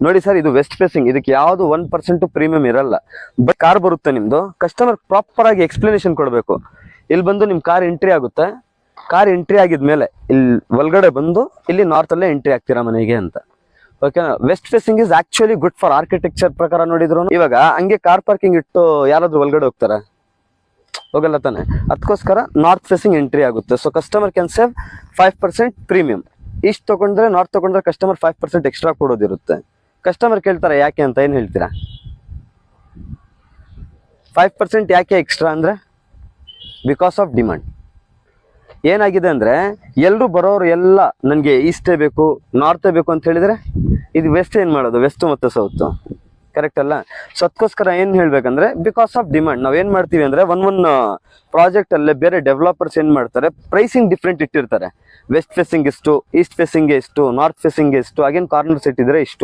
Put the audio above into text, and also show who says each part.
Speaker 1: ನೋಡಿ ಸರ್, ಇದು West facing, ಇದಕ್ಕೆ ಯಾವ್ದು 1% ಪ್ರೀಮಿಯಂ ಇರಲ್ಲ. ಬಟ್ ಕಾರ್ ಬರುತ್ತೆ ನಿಮ್ದು, ಕಸ್ಟಮರ್ ಪ್ರಾಪರ್ ಆಗಿ ಎಕ್ಸ್ಪ್ಲನೇಷನ್ ಕೊಡಬೇಕು. ಇಲ್ಲಿ ಬಂದು ನಿಮ್ ಕಾರ್ ಎಂಟ್ರಿ ಆಗುತ್ತೆ, ಕಾರ್ ಎಂಟ್ರಿ ಆಗಿದ್ಮೇಲೆ ಇಲ್ಲಿ ಒಳಗಡೆ ಬಂದು ಇಲ್ಲಿ ನಾರ್ತ್ ಅಲ್ಲೇ ಎಂಟ್ರಿ ಆಗ್ತೀರಾ ಮನೆಗೆ ಅಂತ. ಓಕೆನಾ. West facing is actually good for architecture ಪ್ರಕಾರ ನೋಡಿದ್ರು. ಇವಾಗ ಹಂಗೆ ಕಾರ್ ಪಾರ್ಕಿಂಗ್ ಇಟ್ಟು ಯಾರಾದ್ರೂ ಒಳಗಡೆ ಹೋಗ್ತಾರ? ಹೋಗಲ್ಲ ತಾನೆ. ಅದಕ್ಕೋಸ್ಕರ ನಾರ್ತ್ ಫೇಸಿಂಗ್ ಎಂಟ್ರಿ ಆಗುತ್ತೆ. So customer can save 5% premium. East ತಗೊಂಡ್ರೆ, ನಾರ್ತ್ ತಗೊಂಡ್ರೆ ಕಸ್ಟಮರ್ 5% ಎಕ್ಸ್ಟ್ರಾ ಕೊಡೋದಿರುತ್ತೆ. ಕಸ್ಟಮರ್ ಕೇಳ್ತಾರೆ ಯಾಕೆ ಅಂತ, ಏನ್ ಹೇಳ್ತೀರಾ? 5% ಯಾಕೆ ಎಕ್ಸ್ಟ್ರಾ ಅಂದ್ರೆ ಬಿಕಾಸ್ ಆಫ್ ಡಿಮಾಂಡ್. ಏನಾಗಿದೆ ಅಂದ್ರೆ ಎಲ್ರು ಬರೋರು ಎಲ್ಲ ನನ್ಗೆ ಈಸ್ಟೇ ಬೇಕು, ನಾರ್ತೇ ಬೇಕು ಅಂತ ಹೇಳಿದ್ರೆ ಇದು ವೆಸ್ಟ್ ಏನ್ ಮಾಡೋದು? ವೆಸ್ಟ್ ಮತ್ತೆ ಸೌತ್, ಕರೆಕ್ಟ್ ಅಲ್ಲ? ಸೊ ಅದಕ್ಕೋಸ್ಕರ ಏನ್ ಹೇಳ್ಬೇಕಂದ್ರೆ ಬಿಕಾಸ್ ಆಫ್ ಡಿಮಾಂಡ್ ನಾವ್ ಏನ್ ಮಾಡ್ತೀವಿ ಅಂದ್ರೆ ಒಂದ್ ಪ್ರಾಜೆಕ್ಟ್ ಅಲ್ಲೇ ಬೇರೆ ಡೆವಲಪರ್ಸ್ ಏನ್ ಮಾಡ್ತಾರೆ, ಪ್ರೈಸಿಂಗ್ ಡಿಫ್ರೆಂಟ್ ಇಟ್ಟಿರ್ತಾರೆ. ವೆಸ್ಟ್ ಫೇಸಿಂಗ್ ಇಷ್ಟು, ಈಸ್ಟ್ ಫೇಸಿಂಗ್ ಎಷ್ಟು, ನಾರ್ತ್ ಫೇಸಿಂಗ್ ಎಷ್ಟು, ಅಗೇನ್ ಕಾರ್ನರ್ಸ್ ಇಟ್ಟಿದ್ರೆ ಇಷ್ಟು.